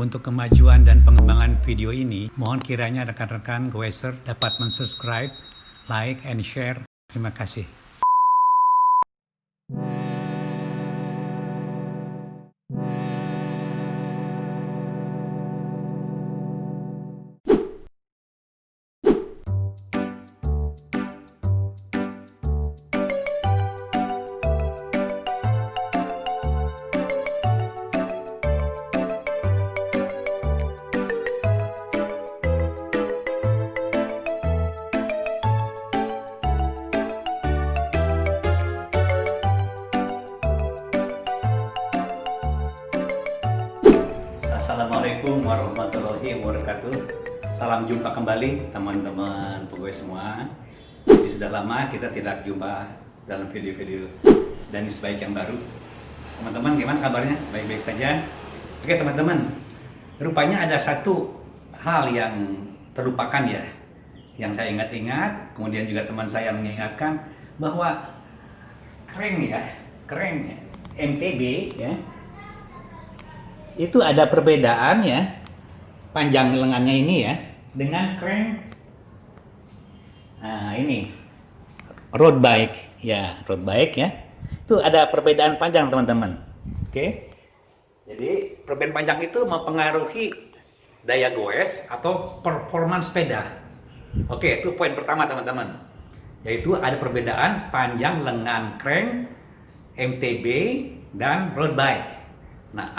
Untuk kemajuan dan pengembangan video ini, mohon kiranya rekan-rekan Goeser dapat mensubscribe, like, and share. Terima kasih. Assalamualaikum warahmatullahi wabarakatuh. Salam jumpa kembali teman-teman pegawai semua. Jadi sudah lama kita tidak jumpa dalam video-video Danis Baik yang baru. Teman-teman gimana kabarnya? Baik-baik saja? Oke teman-teman, rupanya ada satu hal yang terlupakan ya, yang saya ingat-ingat, kemudian juga teman saya mengingatkan bahwa keren ya, MTB ya, itu ada perbedaan ya, panjang lengannya ini ya dengan crank ini road bike ya, itu ada perbedaan panjang teman-teman. Oke, jadi perbedaan panjang itu mempengaruhi daya goes atau performance sepeda. Oke, itu poin pertama teman-teman, yaitu ada perbedaan panjang lengan crank MTB dan road bike. Nah,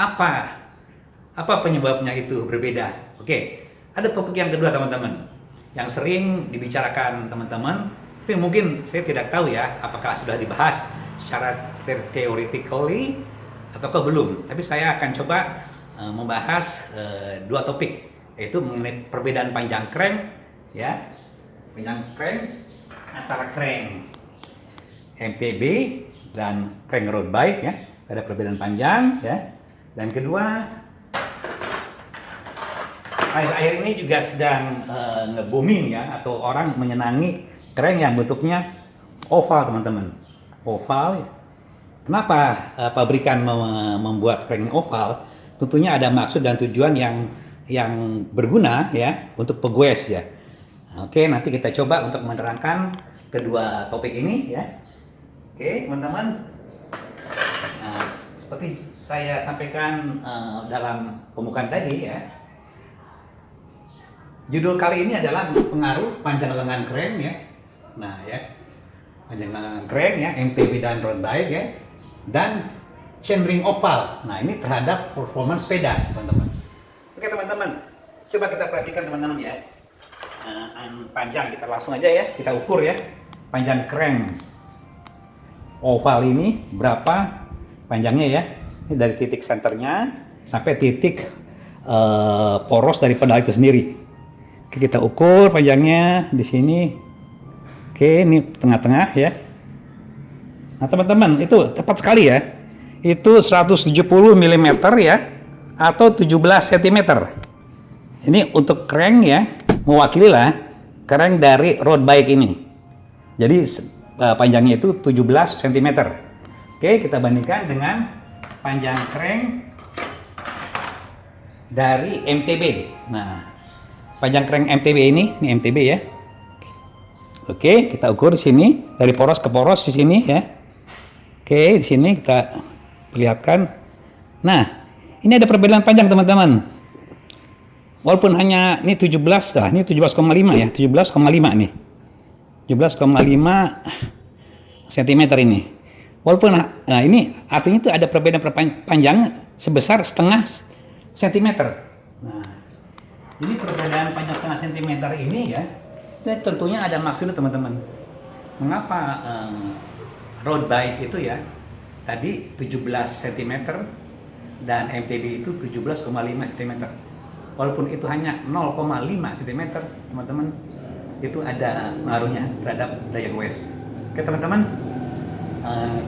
apa penyebabnya itu berbeda? Oke, ada topik yang kedua teman-teman, yang sering dibicarakan teman-teman, tapi mungkin saya tidak tahu ya, apakah sudah dibahas secara theoretically ataukah belum. Tapi saya akan coba membahas dua topik, yaitu mengenai perbedaan panjang crank, ya, panjang crank antara crank MTB dan crank road bike ya, ada perbedaan panjang ya. Dan kedua, akhir-akhir ini juga sedang nge-booming ya, atau orang menyenangi crank yang bentuknya oval teman-teman. Oval. Kenapa pabrikan membuat crank oval? Tentunya ada maksud dan tujuan yang berguna ya untuk pegoes ya. Oke, nanti kita coba untuk menerangkan kedua topik ini ya. Oke, teman-teman. Seperti saya sampaikan dalam pembukaan tadi ya, judul kali ini adalah pengaruh panjang lengan crank ya. Nah ya, panjang lengan crank ya, MTB dan road bike ya, dan chainring oval. Nah ini terhadap performance sepeda teman-teman. Oke teman-teman, coba kita perhatikan teman-teman ya. Panjang kita langsung aja ya, kita ukur ya. Panjang crank oval ini berapa panjangnya ya? Ini dari titik senternya sampai titik poros dari pedal itu sendiri. Oke, kita ukur panjangnya di sini. Oke, ini tengah-tengah ya. Nah teman-teman, itu tepat sekali ya. Itu 170 mm ya, atau 17 cm. Ini untuk crank ya, mewakili lah crank dari road bike ini. Jadi panjangnya itu 17 cm. Oke, kita bandingkan dengan panjang crank dari MTB. Nah, panjang crank MTB ini MTB ya. Oke, kita ukur di sini dari poros ke poros di sini ya. Oke, di sini kita perlihatkan. Nah, ini ada perbedaan panjang teman-teman. Walaupun hanya ini 17 lah, ini 17,5 ya, 17,5 nih. 17,5 cm ini. Walaupun nah ini artinya itu ada perbedaan panjang sebesar setengah sentimeter. Nah, ini perbedaan panjang setengah sentimeter ini ya, dan tentunya ada maksudnya teman-teman. Mengapa road bike itu ya tadi 17 cm dan MTB itu 17,5 cm. Walaupun itu hanya 0,5 cm teman-teman, itu ada pengaruhnya terhadap daya goes. Oke teman-teman,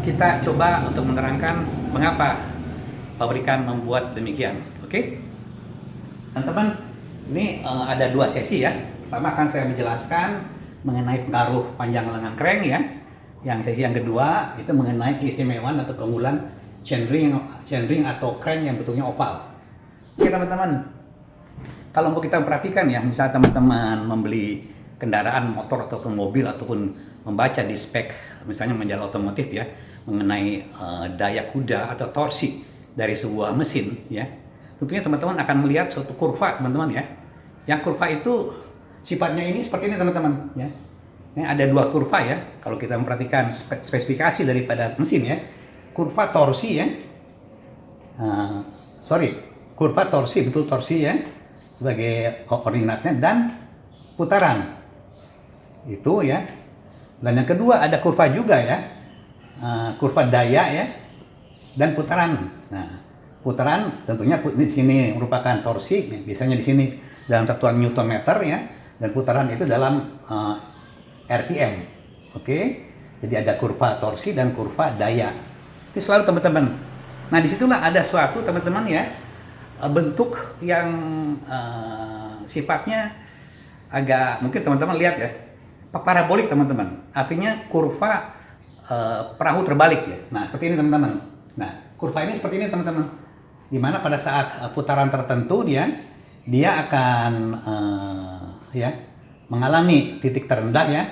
kita coba untuk menerangkan mengapa pabrikan membuat demikian. Oke, teman-teman, ini ada dua sesi ya. Pertama akan saya menjelaskan mengenai pengaruh panjang lengan crank ya. Yang sesi yang kedua itu mengenai keistimewaan atau keunggulan chainring atau crank yang bentuknya oval. Oke teman-teman, kalau mau kita perhatikan ya, misalnya teman-teman membeli kendaraan motor ataupun mobil ataupun membaca di spek misalnya majalah otomotif ya mengenai daya kuda atau torsi dari sebuah mesin ya, tentunya teman-teman akan melihat suatu kurva teman-teman ya. Yang kurva itu sifatnya ini seperti ini teman-teman ya. Ini ada dua kurva ya. Kalau kita memperhatikan spesifikasi daripada mesin ya, kurva torsi ya, kurva torsi, betul torsi ya sebagai koordinatnya, dan putaran itu ya. Dan yang kedua ada kurva juga ya, kurva daya ya dan putaran. Nah, putaran tentunya di sini merupakan torsi, biasanya di sini dalam satuan Newton meter ya, dan putaran itu dalam RPM. Oke, jadi ada kurva torsi dan kurva daya. Itu selalu teman-teman. Nah, disitulah ada suatu teman-teman ya, bentuk yang sifatnya agak, mungkin teman-teman lihat ya, parabolik teman-teman, artinya kurva perahu terbalik ya. Nah, seperti ini teman-teman. Nah, kurva ini seperti ini teman-teman, dimana pada saat putaran tertentu dia akan ya mengalami titik terendah ya,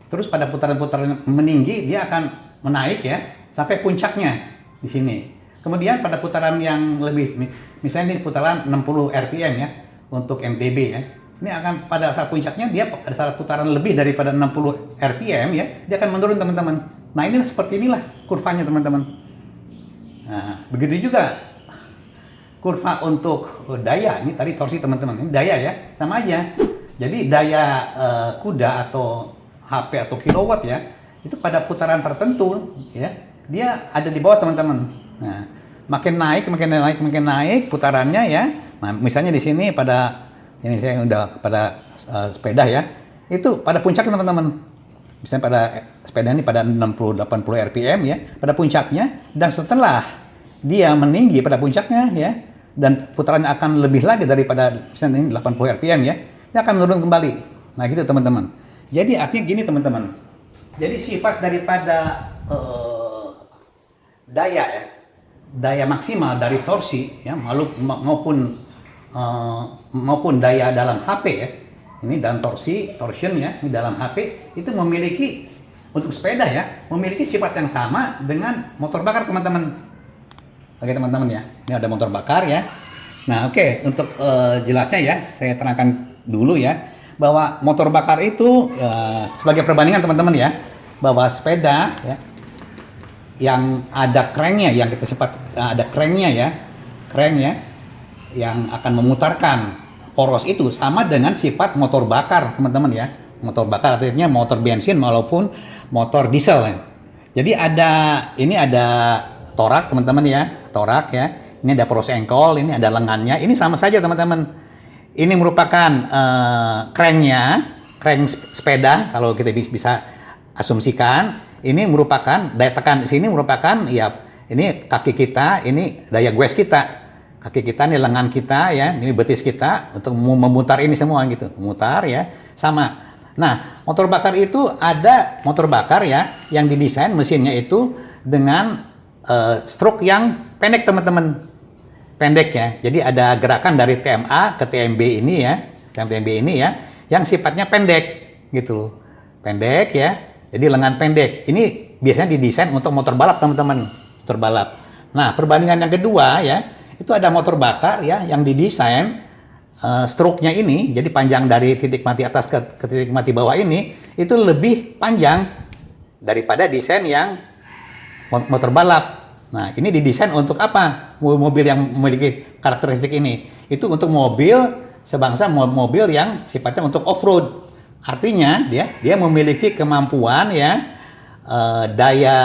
terus pada putaran-putaran meninggi dia akan menaik ya sampai puncaknya di sini. Kemudian pada putaran yang lebih, misalnya ini putaran 60 RPM ya untuk MTB ya, ini akan pada saat puncaknya dia pada saat putaran lebih daripada 60 RPM ya, dia akan menurun teman-teman. Nah, ini seperti inilah kurvanya teman-teman. Nah, begitu juga kurva untuk daya, ini tadi torsi teman-teman, ini daya ya, sama aja. Jadi daya kuda atau HP atau kilowatt ya, itu pada putaran tertentu ya, dia ada di bawah teman-teman. Nah, makin naik putarannya ya. Nah, misalnya di sini pada ini saya udah pada sepeda ya, itu pada puncak teman-teman. Misalnya pada sepeda ini pada 60-80 RPM ya, pada puncaknya, dan setelah dia meninggi pada puncaknya ya, dan putarannya akan lebih lagi daripada misalnya ini 80 RPM ya, dia akan menurun kembali. Nah, gitu teman-teman. Jadi artinya gini teman-teman. Jadi sifat daripada daya ya, daya maksimal dari torsi ya, maupun daya dalam HP ya, ini dalam torsion ya, ini dalam HP itu memiliki untuk sepeda ya, memiliki sifat yang sama dengan motor bakar teman-teman. Oke teman-teman ya, ini ada motor bakar ya. Nah, oke, untuk jelasnya ya, saya terangkan dulu ya, bahwa motor bakar itu sebagai perbandingan teman-teman ya, bahwa sepeda ya yang ada cranknya, yang kita sempat ada cranknya ya, crank ya, yang akan memutarkan poros itu sama dengan sifat motor bakar teman-teman ya. Motor bakar artinya motor bensin maupun motor diesel ya. Jadi ini ada torak teman-teman ya, torak ya. Ini ada poros engkol, ini ada lengannya. Ini sama saja teman-teman. Ini merupakan cranknya, crank sepeda kalau kita bisa asumsikan. Ini merupakan daya tekan di sini merupakan ya, ini kaki kita, ini daya goes kita. Kaki kita, ini lengan kita ya, ini betis kita untuk memutar ini semua gitu. Memutar ya, sama. Nah, motor bakar itu ada motor bakar ya yang didesain mesinnya itu dengan stroke yang pendek teman-teman. Pendek ya. Jadi ada gerakan dari TMA ke TMB ini ya, TMB ini ya, yang sifatnya pendek gitu. Pendek ya. Jadi lengan pendek. Ini biasanya didesain untuk motor balap teman-teman. Motor balap. Nah, perbandingan yang kedua ya, itu ada motor bakar ya yang didesain stroke-nya ini, jadi panjang dari titik mati atas ke titik mati bawah ini, itu lebih panjang daripada desain yang motor balap. Nah, ini didesain untuk apa? Mobil yang memiliki karakteristik ini. Itu untuk mobil sebangsa mobil yang sifatnya untuk off-road. Artinya dia memiliki kemampuan ya, daya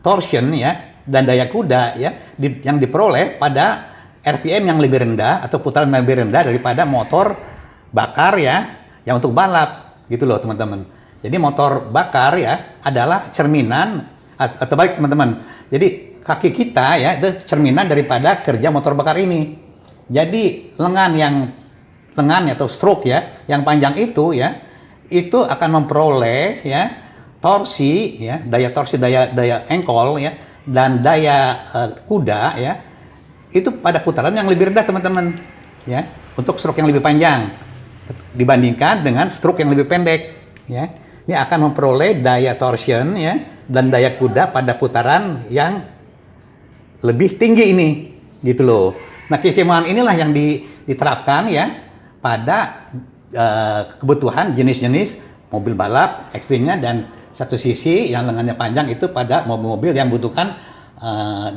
torsion ya, dan daya kuda ya, yang diperoleh pada RPM yang lebih rendah atau putaran yang lebih rendah daripada motor bakar ya, yang untuk balap gitu loh teman-teman. Jadi motor bakar ya adalah cerminan atau balik teman-teman. Jadi kaki kita ya itu cerminan daripada kerja motor bakar ini. Jadi lengan atau stroke ya yang panjang itu ya, itu akan memperoleh ya torsi ya, daya torsi, daya engkol ya, dan daya kuda ya itu pada putaran yang lebih rendah teman-teman, ya, untuk stroke yang lebih panjang dibandingkan dengan stroke yang lebih pendek, ya. Ini akan memperoleh daya torsion, ya, dan daya kuda pada putaran yang lebih tinggi ini, gitu loh. Nah, keistimewaan inilah yang diterapkan, ya, pada kebutuhan jenis-jenis mobil balap ekstrimnya, dan satu sisi yang lengannya panjang itu pada mobil-mobil yang membutuhkan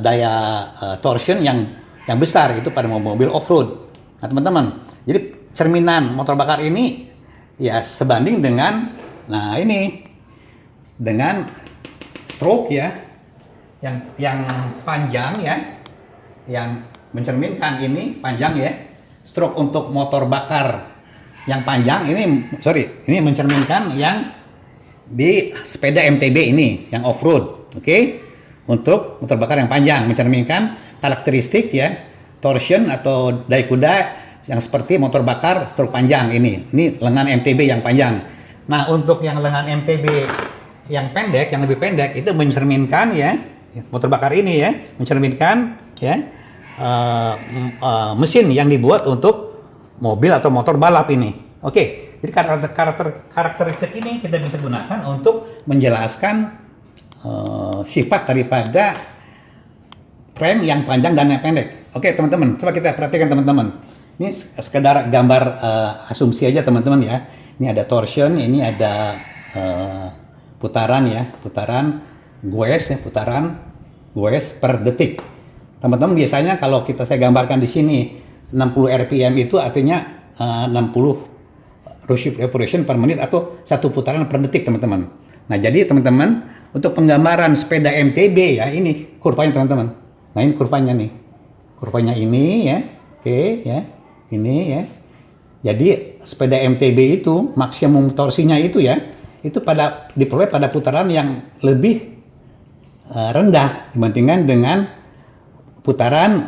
daya torsion yang besar, itu pada mobil off-road. Nah teman-teman, jadi cerminan motor bakar ini ya sebanding dengan, nah ini, dengan stroke ya, yang panjang ya, yang mencerminkan ini panjang ya, stroke untuk motor bakar yang panjang ini mencerminkan yang di sepeda MTB ini yang off-road, oke? Untuk motor bakar yang panjang mencerminkan karakteristik ya torsion atau daya kuda yang seperti motor bakar stroke panjang ini lengan MTB yang panjang. Nah, untuk yang lengan MTB yang pendek, yang lebih pendek itu mencerminkan ya motor bakar ini ya mencerminkan ya mesin yang dibuat untuk mobil atau motor balap ini. Oke, jadi karakteristik ini kita bisa gunakan untuk menjelaskan sifat daripada frame yang panjang dan yang pendek. Oke teman-teman, coba kita perhatikan teman-teman. Ini sekedar gambar asumsi aja teman-teman ya. Ini ada torsion, ini ada putaran ya, putaran goes ya, putaran goes per detik. Teman-teman biasanya kalau saya gambarkan di sini 60 rpm itu artinya 60 revolution per menit atau satu putaran per detik teman-teman. Nah jadi teman-teman untuk penggambaran sepeda MTB ya ini kurvanya teman-teman. Nah ini kurvanya nih, kurvanya ini ya, oke ya, ini ya. Jadi sepeda MTB itu maksimum torsinya itu ya, itu diperoleh pada putaran yang lebih rendah dibandingkan dengan putaran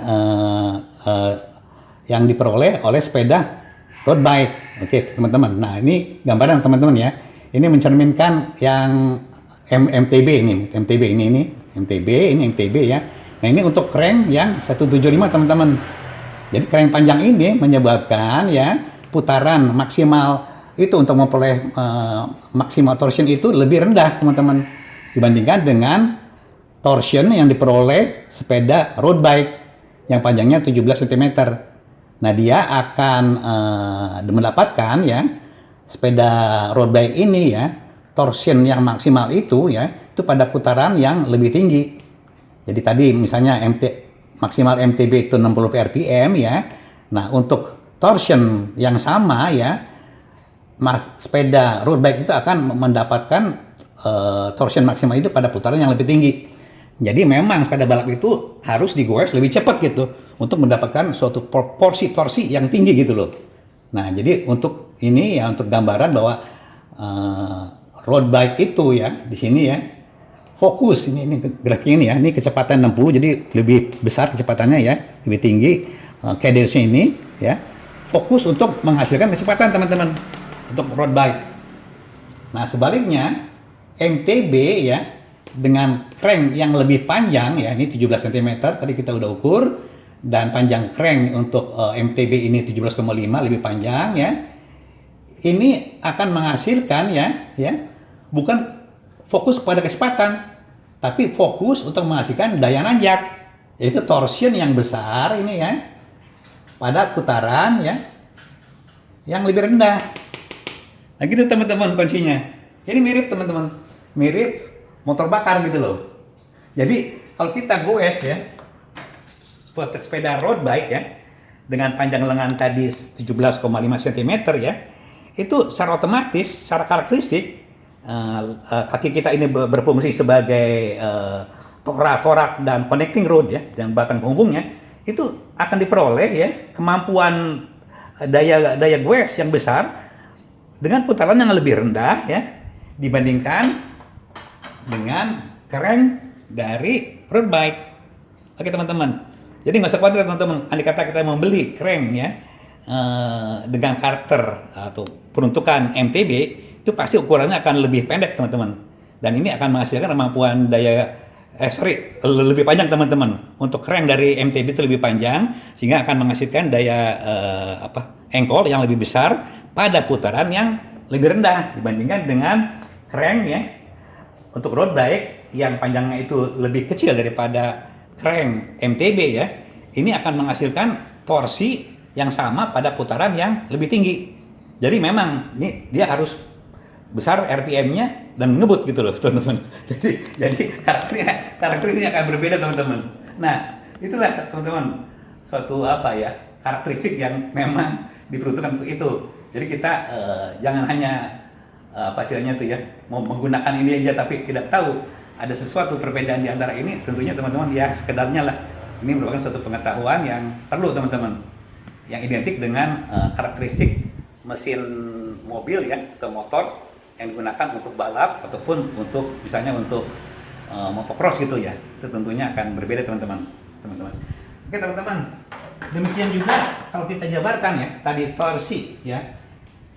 yang diperoleh oleh sepeda road bike. Oke teman-teman, nah ini gambaran teman-teman ya, ini mencerminkan yang MTB ini MTB ya. Nah ini untuk crank yang 175 teman-teman. Jadi crank panjang ini menyebabkan ya putaran maksimal itu untuk memperoleh maksimal torsion itu lebih rendah teman-teman dibandingkan dengan torsion yang diperoleh sepeda road bike yang panjangnya 17 cm. Nah dia akan mendapatkan ya sepeda road bike ini ya torsion yang maksimal itu ya itu pada putaran yang lebih tinggi. Jadi tadi misalnya maksimal MTB itu 60 rpm ya. Nah untuk torsion yang sama ya sepeda road bike itu akan mendapatkan torsion maksimal itu pada putaran yang lebih tinggi. Jadi memang sepeda balap itu harus digoes lebih cepat gitu untuk mendapatkan suatu porsi torsi yang tinggi gitu loh. Nah jadi untuk ini ya untuk gambaran bahwa road bike itu ya di sini ya fokus ini grafiknya ini ya ini kecepatan 60 jadi lebih besar kecepatannya ya lebih tinggi cadence ini ya fokus untuk menghasilkan kecepatan teman-teman untuk road bike. Nah sebaliknya MTB ya dengan crank yang lebih panjang ya ini 17 cm tadi kita udah ukur dan panjang crank untuk MTB ini 17,5 lebih panjang ya ini akan menghasilkan ya bukan fokus kepada kecepatan tapi fokus untuk menghasilkan daya nanjak yaitu torsion yang besar ini ya pada putaran ya yang lebih rendah. Nah gitu teman-teman kuncinya. Jadi mirip teman-teman, mirip motor bakar gitu loh. Jadi kalau kita goes ya sepeda road bike ya dengan panjang lengan tadi 17,5 cm ya itu secara otomatis, secara karakteristik kaki kita ini berfungsi sebagai torak dan connecting rod ya dan batang penghubungnya itu akan diperoleh ya kemampuan daya goes yang besar dengan putaran yang lebih rendah ya dibandingkan dengan crank dari road bike. Oke teman-teman, jadi nggak usah khawatir teman-teman andai kata kita membeli crank ya dengan karakter atau peruntukan MTB itu pasti ukurannya akan lebih pendek teman-teman dan ini akan menghasilkan kemampuan daya lebih panjang teman-teman. Untuk crank dari MTB itu lebih panjang sehingga akan menghasilkan daya engkol yang lebih besar pada putaran yang lebih rendah dibandingkan dengan crank ya untuk road bike yang panjangnya itu lebih kecil daripada crank MTB ya. Ini akan menghasilkan torsi yang sama pada putaran yang lebih tinggi. Jadi memang ini dia harus besar RPM-nya dan ngebut gitu loh teman-teman. Jadi karakternya akan berbeda teman-teman. Nah itulah teman-teman suatu karakteristik yang memang diperuntukkan untuk itu. Jadi kita jangan hanya istilahnya tuh ya mau menggunakan ini aja tapi tidak tahu ada sesuatu perbedaan di antara ini. Tentunya teman-teman ya sekedarnya lah. Ini merupakan suatu pengetahuan yang perlu teman-teman yang identik dengan karakteristik mesin mobil ya atau motor yang digunakan untuk balap ataupun untuk misalnya untuk motocross gitu ya. Itu tentunya akan berbeda teman-teman. Oke teman-teman. Demikian juga kalau kita jabarkan ya tadi torsi ya.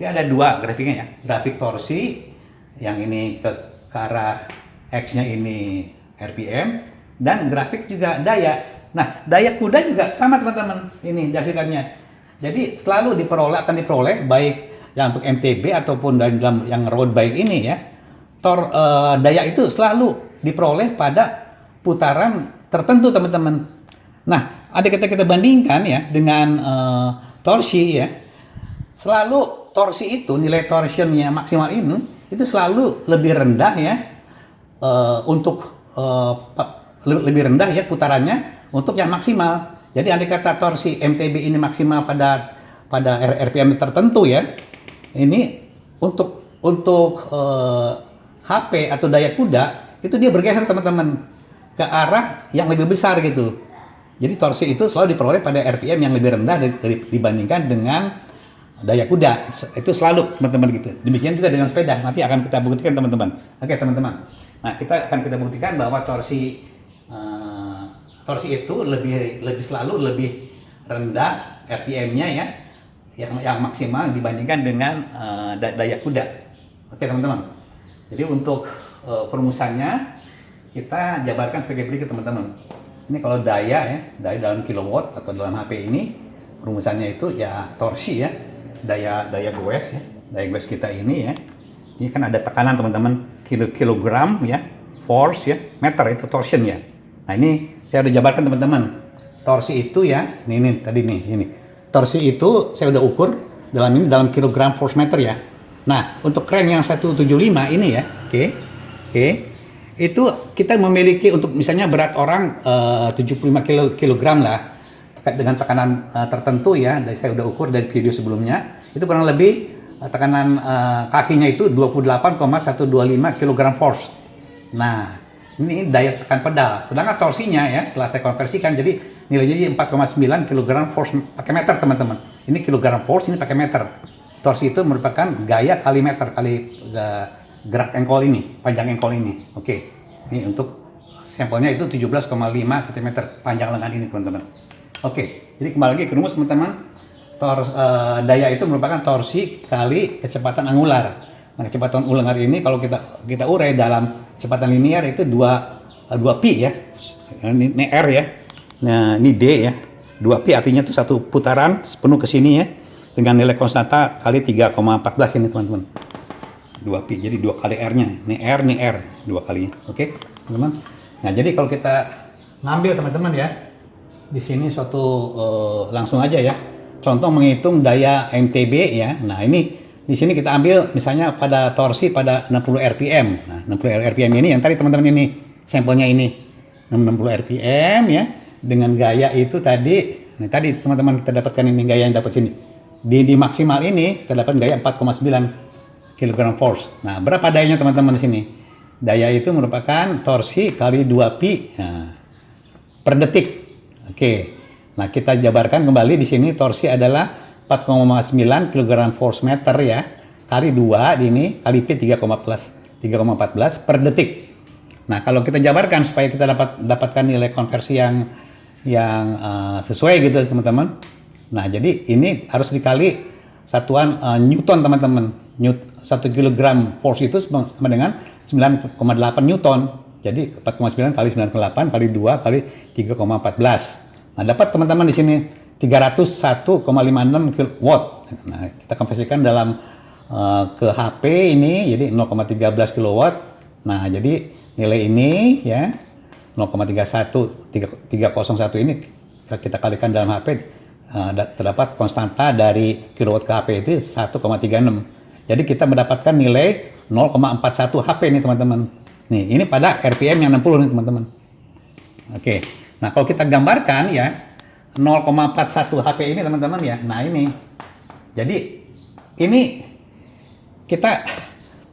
Dia ada dua grafiknya ya. Grafik torsi yang ini ke arah X-nya ini RPM dan grafik juga daya. Nah, daya kuda juga sama teman-teman. Ini dihasilkannya. Jadi selalu akan diperoleh baik yang untuk MTB ataupun dalam yang road bike ini ya. Daya itu selalu diperoleh pada putaran tertentu teman-teman. Nah, ada kita bandingkan ya dengan torsi ya. Selalu torsi itu nilai torsionnya maksimal ini itu selalu lebih rendah ya lebih rendah ya putarannya untuk yang maksimal. Jadi andai kata torsi MTB ini maksimal pada RPM tertentu ya. Ini untuk HP atau daya kuda itu dia bergeser teman-teman ke arah yang lebih besar gitu. Jadi torsi itu selalu diperoleh pada RPM yang lebih rendah dibandingkan dengan daya kuda. Itu selalu teman-teman gitu. Demikian juga dengan sepeda. Nanti akan kita buktikan teman-teman. Oke teman-teman. Nah kita buktikan bahwa torsi itu selalu lebih rendah RPM-nya ya, yang maksimal dibandingkan dengan daya kuda. Oke teman-teman. Jadi untuk perumusannya kita jabarkan sebagai berikut teman-teman. Ini kalau daya dalam kilowatt atau dalam HP ini perumusannya itu ya torsi ya, daya goes ya, daya goes kita ini ya. Ini kan ada tekanan teman-teman kilogram ya, force ya, meter itu torsion ya. Nah ini saya udah jabarkan teman-teman. Torsi itu ya, ini tadi nih, ini. Torsi itu saya udah ukur dalam kilogram force meter ya. Nah, untuk crank yang 175 ini ya, oke. Itu kita memiliki untuk misalnya berat orang 75 kilogram lah. Dengan tekanan tertentu ya, saya udah ukur dari video sebelumnya. Itu kurang lebih tekanan kakinya itu 28,125 kilogram force. Nah, ini daya tekan pedal. Sedangkan torsinya ya, setelah saya konversikan jadi nilainya 4,9 kg force pakai meter teman-teman. Ini kilogram force, ini pakai meter. Torsi itu merupakan gaya kali meter kali gerak engkol ini, panjang engkol ini. Oke. Ini untuk sampelnya itu 17,5 cm panjang lengan ini teman-teman. Oke. Jadi kembali lagi ke rumus teman-teman. Daya itu merupakan torsi kali kecepatan angular. Nah, kecepatan angular ini kalau kita urai dalam kecepatan linear itu 2 pi ya. Ini R ya. Nah, ini D ya. 2 pi artinya itu satu putaran penuh ke sini ya. Dengan nilai konstanta kali 3,14 ini teman-teman. 2 pi. Jadi 2 kali R-nya. Ini R, 2 kali. Oke, teman-teman. Nah, jadi kalau kita ngambil teman-teman ya. Di sini langsung aja ya. Contoh menghitung daya MTB ya. Nah, ini di sini kita ambil misalnya pada torsi pada 60 rpm. Nah, 60 rpm ini yang tadi teman-teman ini sampelnya ini 60 rpm ya dengan gaya itu tadi. Nah, tadi teman-teman kita dapatkan ini gaya yang dapat sini. Di maksimal ini kita dapat gaya 4,9 kg force. Nah, berapa dayanya teman-teman di sini? Daya itu merupakan torsi kali 2 pi per detik. Oke. Nah, kita jabarkan kembali di sini torsi adalah 4,9 kg force meter ya kali 2 ini kali pi 3,14 per detik. Nah, kalau kita jabarkan supaya kita dapatkan nilai konversi yang sesuai gitu teman-teman. Nah, jadi ini harus dikali satuan newton teman-teman. 1 kg force itu sama dengan 9,8 newton. Jadi 4,9 kali 9,8 kali 2 kali 3,14. Nah, dapat teman-teman di sini 301,56 kilowatt. Nah, kita konversikan dalam ke HP ini jadi 0,13 kilowatt. Nah, jadi nilai ini ya 0,301 ini kita kalikan dalam HP, terdapat konstanta dari kilowatt ke HP itu 1,36. Jadi kita mendapatkan nilai 0,41 HP nih teman-teman. Nih, ini pada RPM yang 60 nih teman-teman. Oke. Nah, kalau kita gambarkan ya 0,41 HP ini teman-teman ya. Nah, ini. Jadi ini kita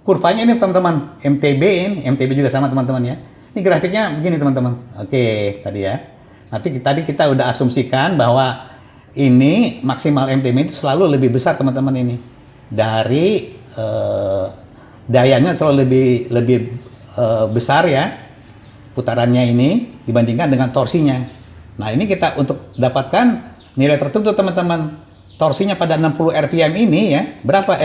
kurvanya ini teman-teman, MTB ini, MTB juga sama teman-teman ya. Ini grafiknya begini teman-teman. Oke, tadi ya. Tadi kita udah asumsikan bahwa ini maksimal MTB itu selalu lebih besar teman-teman ini. Dari dayanya selalu lebih besar ya putarannya ini dibandingkan dengan torsinya. Nah, ini kita untuk dapatkan nilai tertentu teman-teman. Torsinya pada 60 RPM ini ya, berapa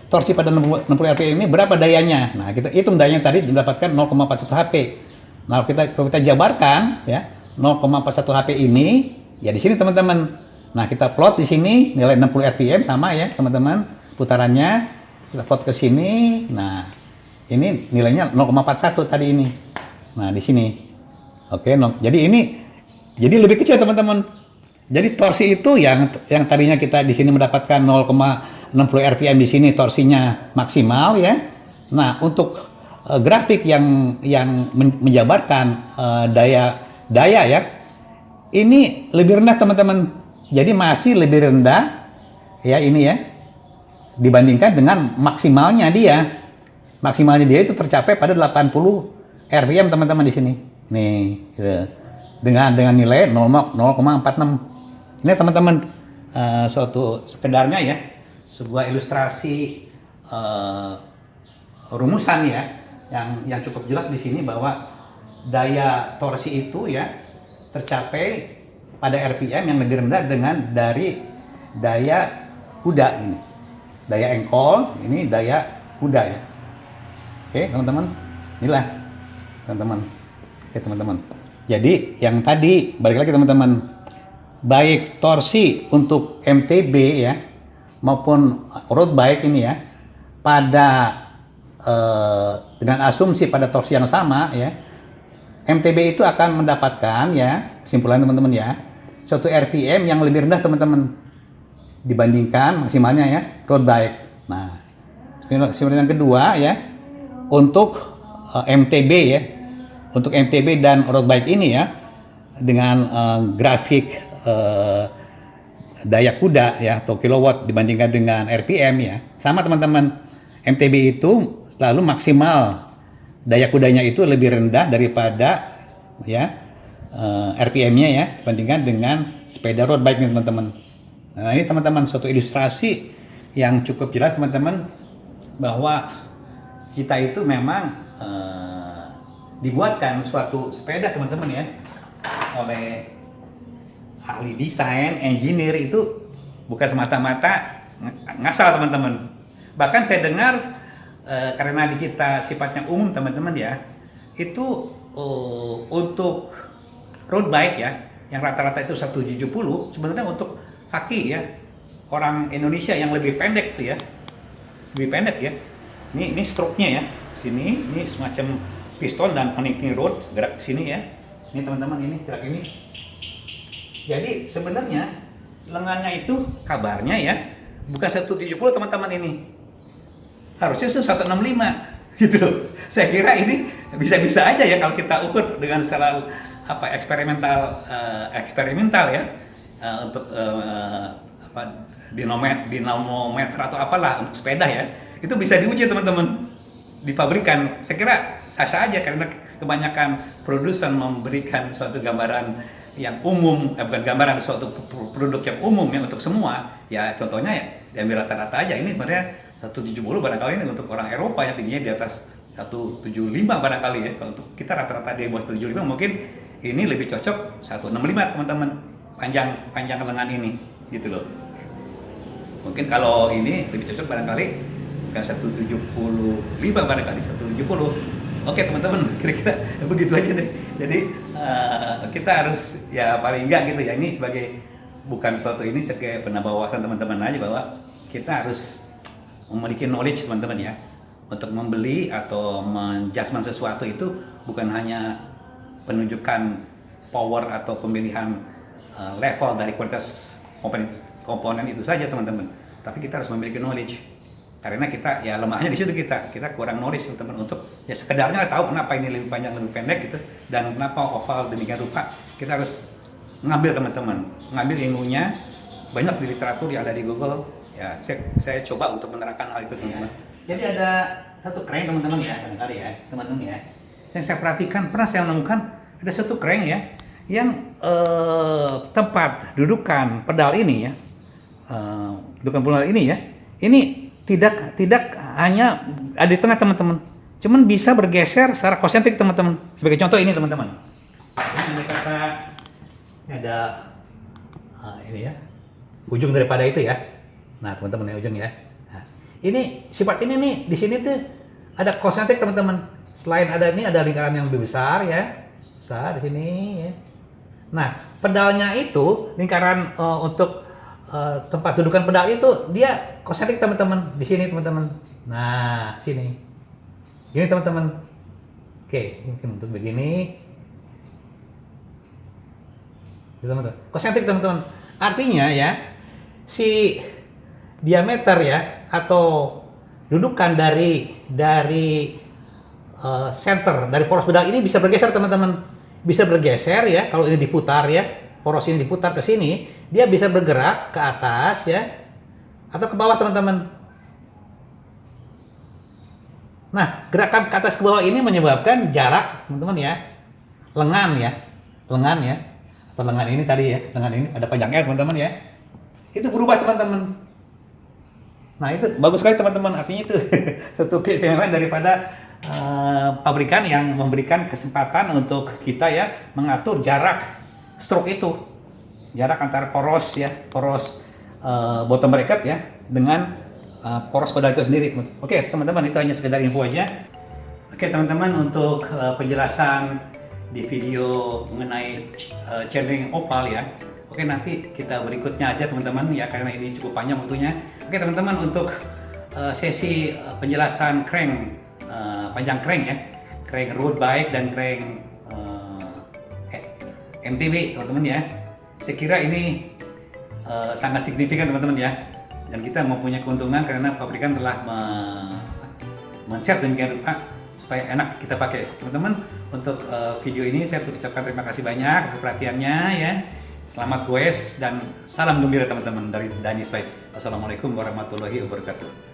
torsi pada 60 RPM ini berapa dayanya? Nah, kita hitung dayanya tadi mendapatkan 0,41 HP. Nah, kalau kita jabarkan ya, 0,41 HP ini ya di sini teman-teman. Nah, kita plot di sini nilai 60 RPM sama ya, teman-teman. Putarannya kita plot ke sini. Nah, ini nilainya 0,41 tadi ini. Nah, di sini. Oke, jadi lebih kecil teman-teman. Jadi torsi itu yang tadinya kita di sini mendapatkan 0,60 RPM di sini torsinya maksimal ya. Nah, untuk grafik yang menjabarkan daya ya, ini lebih rendah teman-teman. Jadi masih lebih rendah ya ini ya dibandingkan dengan maksimalnya dia. Maksimalnya dia itu tercapai pada 80 RPM teman-teman di sini. Nih, gitu. Dengan nilai 0,46. Ini teman-teman suatu sekedarnya ya, sebuah ilustrasi rumusan ya yang cukup jelas di sini bahwa daya torsi itu ya tercapai pada RPM yang lebih rendah dari daya kuda ini. Daya engkol, ini daya kuda ya. Oke, teman-teman. Inilah teman-teman. Oke, teman-teman. Jadi yang tadi balik lagi teman-teman, baik torsi untuk MTB ya maupun road bike ini ya pada dengan asumsi pada torsi yang sama ya, MTB itu akan mendapatkan ya, kesimpulan teman-teman ya, suatu RPM yang lebih rendah teman-teman dibandingkan maksimalnya ya road bike. Nah, kesimpulan yang kedua ya, untuk MTB ya, untuk MTB dan road bike ini ya, dengan grafik daya kuda ya atau kilowatt dibandingkan dengan RPM ya, sama teman-teman. MTB itu selalu maksimal daya kudanya itu lebih rendah daripada ya RPM-nya ya dibandingkan dengan sepeda road bike nih teman-teman. Nah, ini teman-teman suatu ilustrasi yang cukup jelas teman-teman bahwa kita itu memang dibuatkan suatu sepeda teman-teman ya oleh ahli desain, engineer itu bukan semata-mata ngasal teman-teman. Bahkan saya dengar karena di kita sifatnya umum teman-teman ya, itu untuk road bike ya yang rata-rata itu 170 sebenarnya untuk kaki ya orang Indonesia yang lebih pendek tuh ya, lebih pendek ya. Ini stroke-nya ya, sini ini semacam piston dan connecting rod gerak ke sini ya. Ini teman-teman ini gerak ini. Jadi sebenarnya lengannya itu kabarnya ya bukan 170 teman-teman ini. Harusnya 165 gitu. Saya kira ini bisa-bisa aja ya kalau kita ukur dengan secara eksperimental ya untuk dinamometer atau apalah untuk sepeda ya. Itu bisa diuji teman-teman di pabrikan. Saya kira sah-sah aja karena kebanyakan produsen memberikan suatu gambaran yang umum, bukan gambaran suatu produk yang umum ya untuk semua. Ya contohnya ya diambil rata-rata aja. Ini sebenarnya 170 barangkali ini untuk orang Eropa yang tingginya di atas 175 barangkali ya. Kalau untuk kita rata-rata di bawah 175 mungkin ini lebih cocok 165 teman-teman panjang lengan ini gitu loh. Mungkin kalau ini lebih cocok barangkali bukan 175 barangkali 170. Oke teman-teman, kira-kira begitu aja deh. Jadi kita harus ya paling enggak gitu ya, ini sebagai bukan suatu ini sebagai penambah wawasan teman-teman aja bahwa kita harus memiliki knowledge teman-teman ya, untuk membeli atau menjudgment sesuatu itu bukan hanya penunjukan power atau pemilihan level dari kualitas komponen itu saja teman-teman, tapi kita harus memiliki knowledge. Karena kita ya lemahnya di situ, kita kurang knowledge teman-teman, untuk ya sekedarnya tahu kenapa ini lebih panjang lebih pendek gitu, dan kenapa oval demikian rupa. Kita harus ngambil teman-teman, ngambil ilmunya, banyak di literatur yang ada di Google ya. Saya coba untuk menerangkan hal itu teman-teman. Jadi ada satu crank teman-teman ya, barangkali ya teman-teman ya, yang saya perhatikan, pernah saya menemukan ada satu crank ya yang tempat dudukan pedal ini ya, dudukan pedal ini ya, ini tidak hanya ada di tengah teman-teman, cuman bisa bergeser secara konsentrik teman-teman. Sebagai contoh ini teman-teman, ini kata ada ini ya, ujung daripada itu ya. Nah teman-teman ya, ujung ya. Nah, ini sifat ini nih di sini tuh ada konsentrik teman-teman. Selain ada ini ada lingkaran yang lebih besar ya, besar di sini ya. Nah pedalnya itu lingkaran untuk tempat dudukan pedal itu dia konsentrik teman-teman di sini teman-teman. Nah sini ini teman-teman. Oke, mungkin untuk begini teman-teman, konsentrik teman-teman. Artinya ya, si diameter ya atau dudukan dari center dari poros pedal ini bisa bergeser teman-teman, bisa bergeser ya. Kalau ini diputar ya, poros ini diputar ke sini, dia bisa bergerak ke atas ya, atau ke bawah teman-teman. Nah, gerakan ke atas ke bawah ini menyebabkan jarak teman-teman ya, lengan ya, atau lengan ini tadi ya, lengan ini ada panjangnya teman-teman ya, itu berubah teman-teman. Nah itu bagus sekali teman-teman, artinya itu satu keistimewaan daripada pabrikan yang memberikan kesempatan untuk kita ya mengatur jarak stroke itu, jarak antara poros ya, poros bottom bracket ya dengan poros pedal itu sendiri. Oke teman-teman, itu hanya sekedar info aja. Oke teman-teman, untuk penjelasan di video mengenai chainring oval ya, oke nanti kita berikutnya aja teman-teman ya, karena ini cukup panjang waktunya. Oke teman-teman, untuk sesi penjelasan crank, panjang crank ya, crank road bike dan crank MTB teman-teman ya, saya kira ini sangat signifikan teman-teman ya, dan kita mempunyai keuntungan karena pabrikan telah men-set demikian rupa supaya enak kita pakai teman-teman. Untuk video ini saya ucapkan terima kasih banyak atas perhatiannya ya. Selamat goes dan salam gembira teman-teman dari Danis Bike. Wassalamualaikum warahmatullahi wabarakatuh.